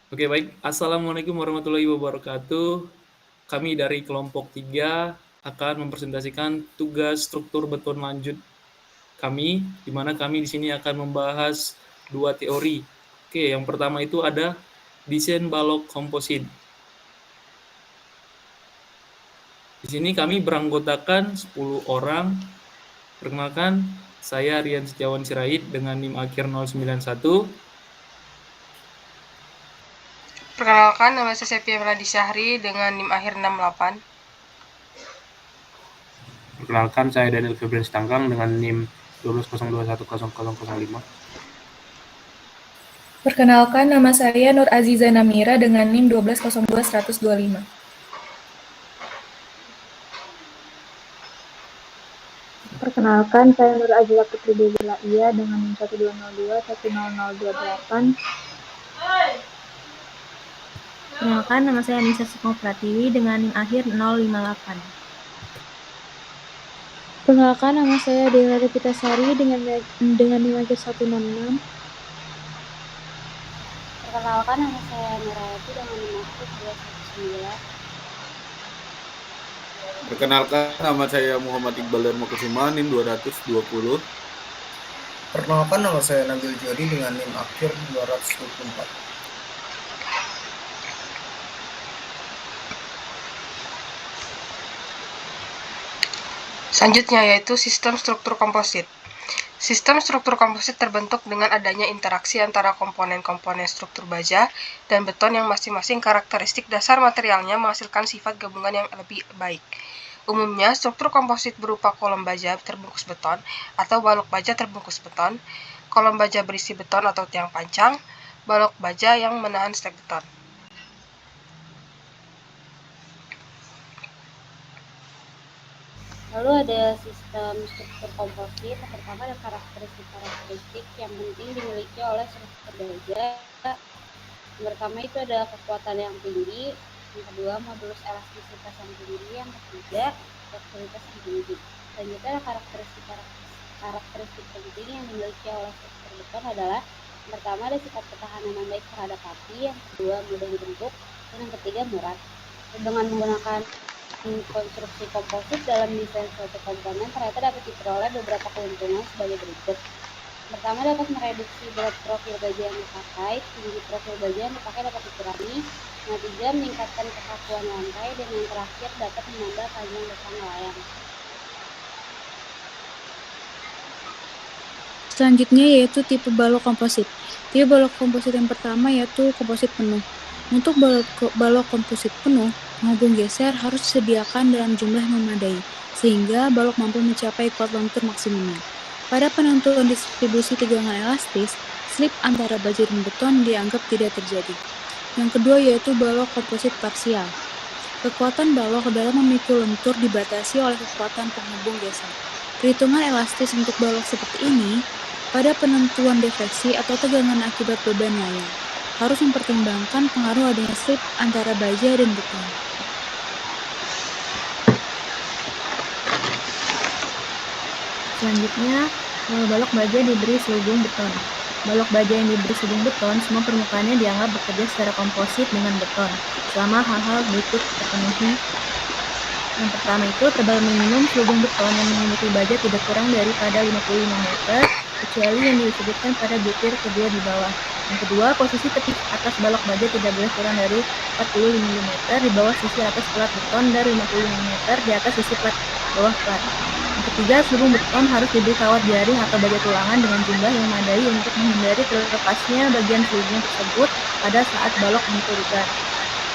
Oke, baik. Assalamualaikum warahmatullahi wabarakatuh. Kami dari kelompok 3 akan mempresentasikan tugas struktur beton lanjut kami, di mana kami di sini akan membahas dua teori. Oke, yang pertama itu ada desain balok komposit. Di sini kami beranggotakan 10 orang. Perkenalkan, saya Rian Setiawan Sirait dengan NIM akhir 091. Perkenalkan, nama saya Sepia Meladi Syahri dengan NIM akhir 68. Perkenalkan, saya Daniel Febrian Sitanggang dengan NIM 1202100005. Perkenalkan, nama saya Nur Aziza Namira dengan NIM 1202125. Perkenalkan, saya Nur Azila Putri Dewi Laia dengan NIM 1202100028. Perkenalkan, nama saya Anissa Sukma Pratiwi dengan NIM akhir 058. Perkenalkan, nama saya Dela Repitasari dengan NIM akhir 166. Perkenalkan, nama saya Nurayati dengan NIM akhir 219. Perkenalkan, nama saya Muhammad Iqbal Darmakusuma, NIM 220. Perkenalkan, nama saya Nabil Jodi dengan NIM akhir 224. Selanjutnya yaitu sistem struktur komposit. Sistem struktur komposit terbentuk dengan adanya interaksi antara komponen-komponen struktur baja dan beton yang masing-masing karakteristik dasar materialnya menghasilkan sifat gabungan yang lebih baik. Umumnya, struktur komposit berupa kolom baja terbungkus beton atau balok baja terbungkus beton, kolom baja berisi beton atau tiang pancang, balok baja yang menahan stek beton. Lalu ada sistem struktur komposit. Yang pertama ada karakteristik yang penting dimiliki oleh struktur baja. Yang pertama itu ada kekuatan yang tinggi, yang kedua modulus elastisitas yang tinggi, yang ketiga fleksibilitas yang tinggi. Selanjutnya ada karakteristik penting yang dimiliki oleh struktur beton adalah yang pertama ada sifat ketahanan yang baik terhadap api, yang kedua mudah dibentuk, dan yang ketiga murah. Dengan menggunakan konstruksi komposit dalam desain suatu komponen ternyata dapat diperoleh beberapa keuntungan sebagai berikut. Pertama, dapat mereduksi berat profil baja yang dipakai, tinggi profil baja yang dipakai dapat dikurangi. Yang ketiga, meningkatkan kekakuan lantai, dan yang terakhir dapat menambah panjang depan layang. Selanjutnya yaitu tipe balok komposit. Tipe balok komposit yang pertama yaitu komposit penuh. Untuk balok komposit penuh, penghubung geser harus disediakan dalam jumlah yang memadai, sehingga balok mampu mencapai kuat lentur maksimumnya. Pada penentuan distribusi tegangan elastis, slip antara baja dan beton dianggap tidak terjadi. Yang kedua yaitu balok komposit parsial. Kekuatan balok dalam memikul lentur dibatasi oleh kekuatan penghubung geser. Perhitungan elastis untuk balok seperti ini pada penentuan defleksi atau tegangan akibat beban layang harus mempertimbangkan pengaruh adanya slip antara baja dan beton. Selanjutnya, balok baja diberi selubung beton. Balok baja yang diberi selubung beton, semua permukaannya dianggap bekerja secara komposit dengan beton, selama hal-hal berikut terpenuhi. Yang pertama itu, tebal minimum selubung beton yang menyelimuti baja tidak kurang daripada 55 meter, kecuali yang disebutkan pada butir kedua di bawah. Yang kedua, posisi tepi atas balok baja tidak boleh kurang dari 45 mm di bawah sisi atas plat beton dan 50 mm di atas sisi plat bawah plat. Yang ketiga, selubung beton harus diberi kawat jaring atau baja tulangan dengan jumlah yang memadai untuk menghindari terlepasnya bagian selubung tersebut pada saat balok diturunkan.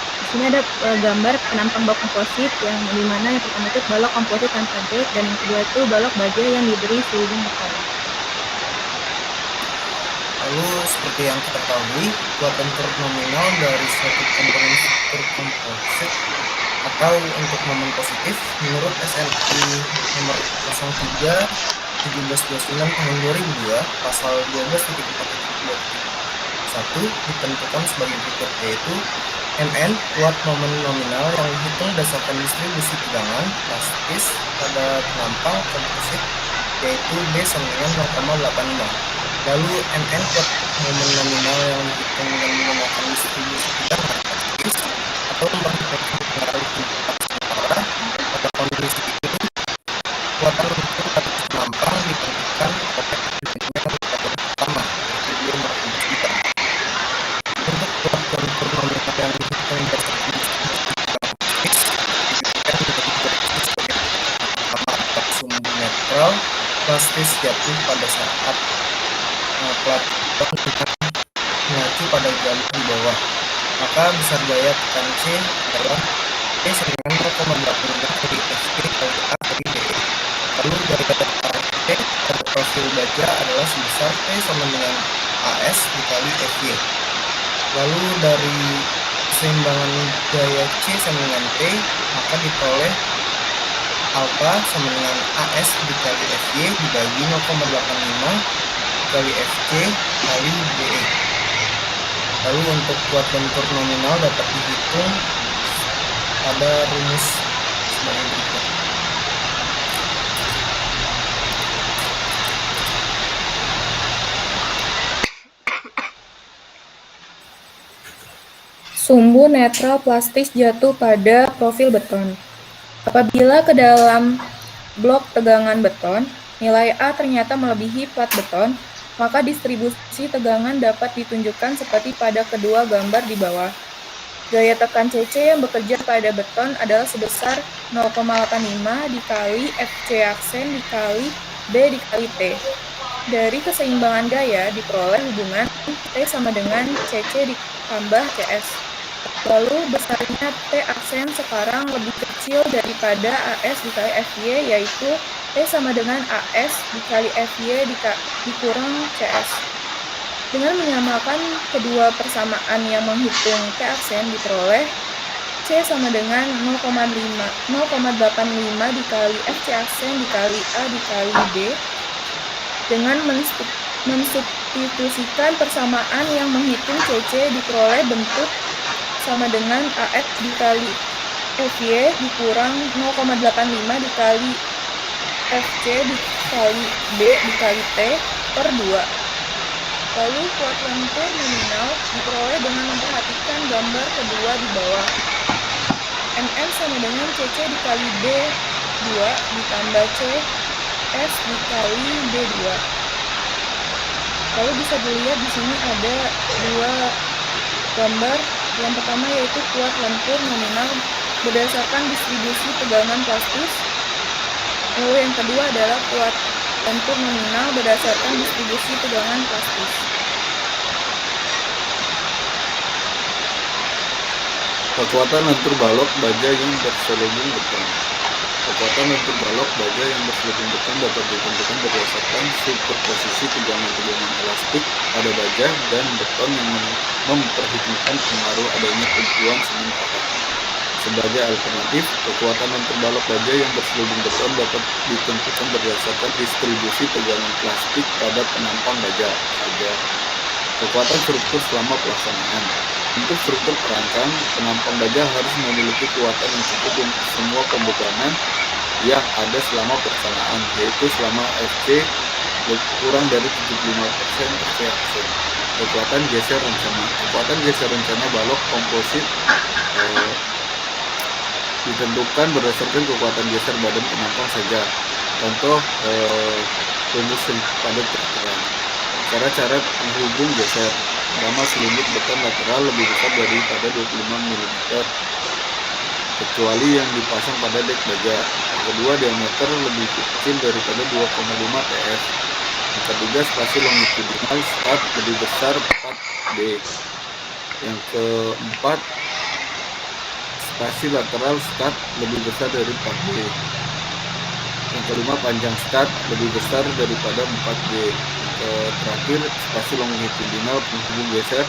Di sini ada gambar penampang balok komposit yang dimana yang pertama itu balok komposit tanpa dek, dan yang kedua itu balok baja yang diberi selubung beton. Lalu seperti yang kita ketahui, kuat lentur nominal dari suatu komponen struktur komposit atau untuk momen positif menurut SNI nomor 03 1729 tahun 2002 pasal 12.4.2.1 ditentukan sebagai berikut, yaitu MN kuat momen nominal yang dihitung berdasarkan distribusi tegangan elastis pada penampang komposit, yaitu B sama dengan 0,85. Lalu MN kuat momen nominal yang dihitung dengan menggunakan distribusi plastis jatuh pada saat plat beton mengacu pada jalur di bawah. Maka besar gaya tekan C adalah T sama dengan 0,85 kali Fc kali A kali dE. Lalu gaya tekan T pada profil baja adalah sebesar T sama dengan AS dikali Fy. Lalu dari keseimbangan gaya C sama dengan T, maka diperoleh alfa sama dengan AS dikali Fy dibagi 0,85 dikali Fc kali dE. Lalu untuk kuat bentur nominal dapat dihitung pada rumus sebagai berikut. Sumbu netral plastis jatuh pada profil beton. Apabila ke dalam blok tegangan beton, nilai A ternyata melebihi plat beton, maka distribusi tegangan dapat ditunjukkan seperti pada kedua gambar di bawah. Gaya tekan CC yang bekerja pada beton adalah sebesar 0,85 dikali FC aksen dikali B dikali T. Dari keseimbangan gaya diperoleh hubungan T sama dengan CC ditambah CS. Lalu besarnya T aksen sekarang lebih kecil daripada AS dikali FY, yaitu T sama dengan AS dikali FY dikurang CS. Dengan menyamakan kedua persamaan yang menghitung T aksen diperoleh C sama dengan 0,85 dikali FC aksen dikali A dikali B. Dengan mensubstitusikan persamaan yang menghitung CC diperoleh bentuk sama dengan AS dikali FY dikurang 0,85 dikali FC dikali B dikali T per 2. Lalu kuat lentur nominal diperoleh dengan memperhatikan gambar kedua di bawah. MM sama dengan CC dikali B2 ditambah CS dikali B2. Lalu bisa dilihat di sini ada dua gambar. Yang pertama yaitu kuat lentur nominal berdasarkan distribusi tegangan plastis. Lalu yang kedua adalah kuat lentur nominal berdasarkan distribusi tegangan plastis. Kekuatan lentur balok baja yang berselubung beton. Kekuatan lentur balok baja yang berselubung beton dapat ditentukan berdasarkan superposisi tegangan-tegangan elastik pada baja dan beton yang memperhitungkan pengaruh adanya tumpuan sementara. Sebagai alternatif, kekuatan lentur balok baja yang berselubung beton dapat ditentukan berdasarkan distribusi tegangan plastik pada penampang baja saja. Kekuatan struktur selama pelaksanaan. Untuk struktur perancang, penampang baja harus memiliki kekuatan yang cukup untuk semua pembebanan yang ada selama pelaksanaan, yaitu selama FC kurang dari 75% FC aksen. Kekuatan geser rencana. Kekuatan geser rencana balok komposit ditentukan berdasarkan kekuatan geser badan penampang saja. Contoh rumus pada tertera. Cara-cara penghubung geser. Pertama, selimut beton lateral lebih besar daripada 25 mm, kecuali yang dipasang pada dek baja. Yang kedua, diameter lebih kecil daripada 2,5 TF. Yang ketiga, spasi longitudinal start lebih besar 4D. Yang keempat, spasi lateral start lebih besar dari 4D. Yang kelima, panjang start lebih besar daripada 4D. Terakhir, spasi longitudinal penghubung geser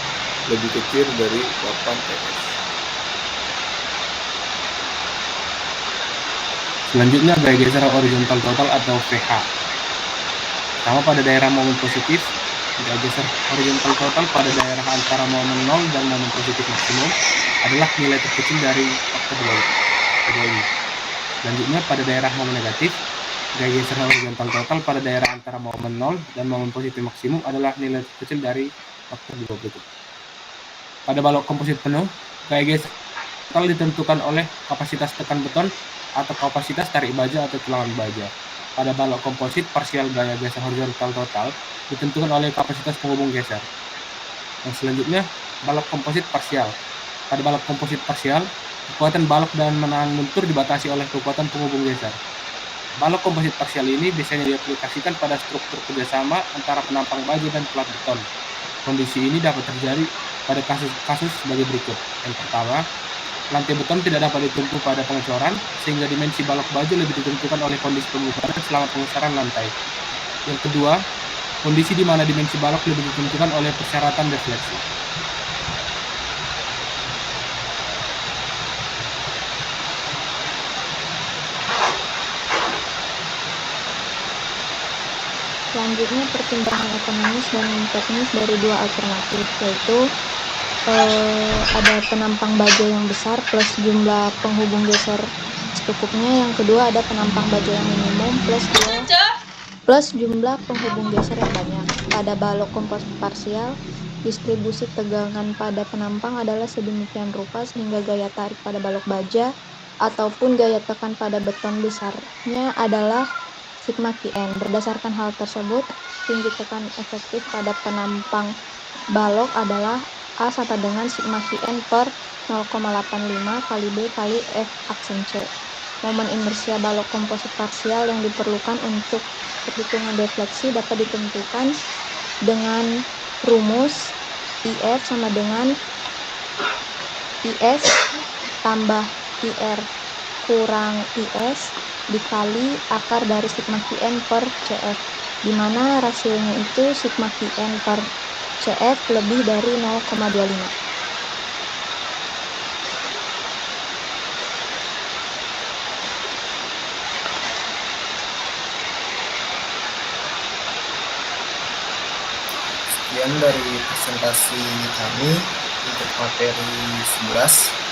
lebih kecil dari 8 TF. Selanjutnya, gaya geser horizontal total atau VH. Pertama, pada daerah momen positif, gaya geser horizontal total pada daerah antara momen 0 dan momen positif maksimum adalah nilai terkecil dari faktor kedua ini. Selanjutnya, pada daerah momen negatif, gaya geser horizontal total pada daerah antara momen 0 dan momen positif maksimum adalah nilai terkecil dari faktor dua berikut. Pada balok komposit penuh, gaya geser total ditentukan oleh kapasitas tekan beton atau kapasitas tarik baja atau tulangan baja. Pada balok komposit parsial, gaya geser horizontal total ditentukan oleh kapasitas penghubung geser. Yang selanjutnya, balok komposit parsial. Pada balok komposit parsial, kekuatan balok dan menahan lentur dibatasi oleh kekuatan penghubung geser. Balok komposit parsial ini biasanya diaplikasikan pada struktur kerjasama antara penampang baja dan plat beton. Kondisi ini dapat terjadi pada kasus-kasus sebagai berikut. Yang pertama, lantai beton tidak dapat ditumpu pada pengecoran, sehingga dimensi balok baja lebih ditentukan oleh kondisi pembubaran selama pengecoran lantai. Yang kedua, kondisi di mana dimensi balok lebih ditentukan oleh persyaratan defleksi. Selanjutnya pertimbangan ekonomis dan teknis dari dua alternatif, yaitu ada penampang baja yang besar plus jumlah penghubung geser secukupnya. Yang kedua ada penampang baja yang minimum plus jumlah penghubung geser yang banyak. Pada balok komposit parsial, distribusi tegangan pada penampang adalah sedemikian rupa sehingga gaya tarik pada balok baja ataupun gaya tekan pada beton besarnya adalah sigma Qn. Berdasarkan hal tersebut, tinggi tekan efektif pada penampang balok adalah A sama dengan sigma Qn per 0,85 kali B kali F aksen C. Momen inersia balok komposit parsial yang diperlukan untuk perhitungan defleksi dapat ditentukan dengan rumus IF sama dengan IS tambah IR kurang IS dikali akar dari sigma Qn per CF, di mana rasionya itu sigma Qn per CF lebih dari 0,25. Sekian dari presentasi kami untuk materi 11.